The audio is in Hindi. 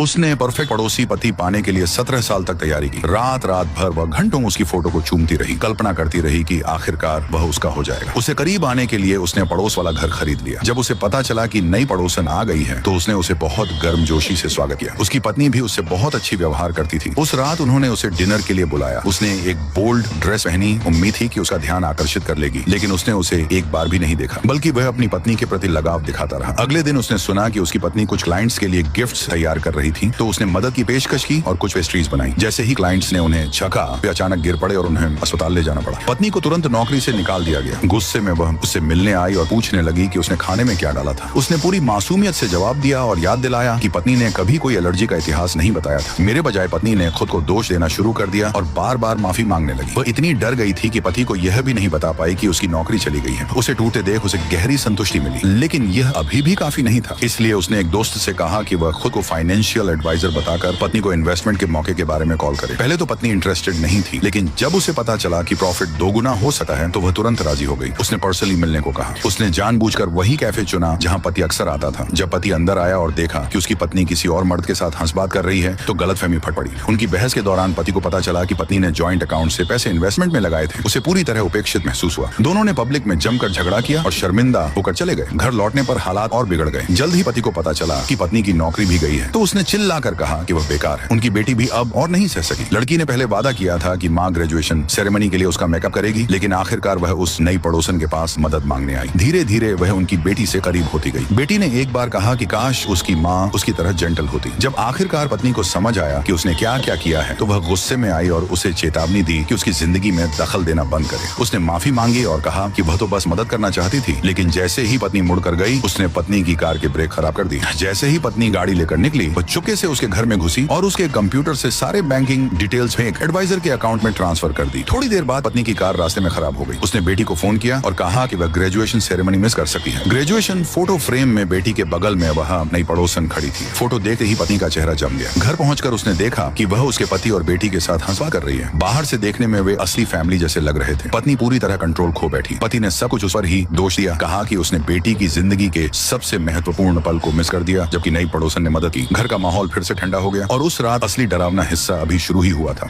उसने परफेक्ट पड़ोसी पति पाने के लिए 17 साल तक तैयारी की। रात भर वह घंटों उसकी फोटो को चूमती रही, कल्पना करती रही कि आखिरकार वह उसका हो जाएगा। उसे करीब आने के लिए उसने पड़ोस वाला घर खरीद लिया। जब उसे पता चला कि नई पड़ोसन आ गई है तो उसने उसे बहुत गर्मजोशी से स्वागत किया। उसकी पत्नी भी उससे बहुत अच्छी व्यवहार करती थी। उस रात उन्होंने उसे डिनर के लिए बुलाया। उसने एक बोल्ड ड्रेस पहनी, उम्मीद थी कि उसका ध्यान आकर्षित कर लेगी, लेकिन उसने उसे एक बार भी नहीं देखा, बल्कि वह अपनी पत्नी के प्रति लगाव दिखाता रहा। अगले दिन उसने सुना कि उसकी पत्नी कुछ क्लाइंट्स के लिए गिफ्ट्स तैयार कर रही थी, तो उसने मदद की पेशकश की और कुछ पेस्ट्रीज बनाई। जैसे ही क्लाइंट्स ने उन्हें छका, वे अचानक गिर पड़े और उन्हें अस्पताल ले जाना पड़ा। पत्नी को तुरंत नौकरी से निकाल दिया गया। गुस्से में वह उससे मिलने आई और पूछने लगी कि उसने खाने में क्या डाला था। उसने पूरी मासूमियत से जवाब दिया और याद दिलाया कि पत्नी ने कभी कोई एलर्जी का इतिहास नहीं बताया था। मेरे बजाय पत्नी ने खुद को दोष देना शुरू कर दिया और बार बार माफी मांगने लगी। वह इतनी डर गई थी कि पति को यह भी नहीं बता पाई कि उसकी नौकरी चली गई है। उसे टूटे देख उसे गहरी संतुष्टि मिली, लेकिन यह अभी भी काफी नहीं था। इसलिए उसने एक दोस्त से कहा कि वह खुद को फाइनेंशियल एडवाइजर बताकर पत्नी को इन्वेस्टमेंट के मौके के बारे में कॉल करे। पहले तो पत्नी इंटरेस्टेड नहीं थी, लेकिन जब उसे पता चला कि प्रॉफिट दोगुना हो सकता है तो वह तुरंत राजी हो गई। उसने पर्सनली मिलने को कहा। उसने जानबूझकर वही कैफे चुना जहां पति अक्सर आता था। जब पति अंदर आया और देखा कि उसकी पत्नी किसी और मर्द के साथ हंस बात कर रही है तो गलतफहमी फट पड़ी। उनकी बहस के दौरान पति को पता चला कि पत्नी ने जॉइंट अकाउंट से पैसे इन्वेस्टमेंट में लगाए थे। उसे पूरी तरह उपेक्षित महसूस हुआ। दोनों ने पब्लिक में जमकर झगड़ा किया और शर्मिंदा होकर चले गए। घर लौटने पर हालात और बिगड़ गए। जल्द ही पति को पता चला कि पत्नी की नौकरी भी गई है, तो उसने चिल्ला कर कहा कि वह बेकार है। उनकी बेटी भी अब और नहीं सह सकी। लड़की ने पहले वादा किया था कि माँ ग्रेजुएशन सेरेमनी के लिए उसका मेकअप करेगी, लेकिन आखिरकार वह उस नई पड़ोसन के पास मदद मांगने आई। धीरे धीरे वह उनकी बेटी से करीब होती गई। बेटी ने एक बार कहा कि काश उसकी माँ उसकी तरह जेंटल होती। जब आखिरकार पत्नी को समझ आया कि उसने क्या क्या किया है तो वह गुस्से में आई और उसे चेतावनी दी कि उसकी जिंदगी में दखल देना बंद करे। उसने माफी मांगी और कहा कि वह तो बस मदद करना चाहती थी, लेकिन जैसे ही पत्नी मुड़कर गई उसने पत्नी की कार के ब्रेक खराब कर दी। जैसे ही पत्नी गाड़ी लेकर निकली वह चुपके से उसके घर में घुसी और उसके कंप्यूटर से सारे बैंकिंग डिटेल्स फेंक एडवाइजर के अकाउंट में ट्रांसफर कर दी। थोड़ी देर बाद पत्नी की कार रास्ते में खराब हो गई। उसने बेटी को फोन किया और कहा कि वह ग्रेजुएशन सेरेमनी मिस कर सकती है। ग्रेजुएशन फोटो फ्रेम में बेटी के बगल में वह नई पड़ोसन खड़ी थी। फोटो देखते ही पत्नी का चेहरा जम गया। घर पहुंचकर उसने देखा कि वह उसके पति और बेटी के साथ हंसवा कर रही है। बाहर से देखने में वे असली फैमिली जैसे लग रहे थे। पत्नी पूरी तरह कंट्रोल खो बैठी। पति ने सब कुछ उस पर ही दोष दिया, कहा कि उसने बेटी की जिंदगी के सबसे महत्वपूर्ण पल को मिस कर दिया, जबकि नई पड़ोसन ने मदद की। घर का माहौल फिर से ठंडा हो गया और उस रात असली डरावना हिस्सा अभी शुरू ही हुआ था।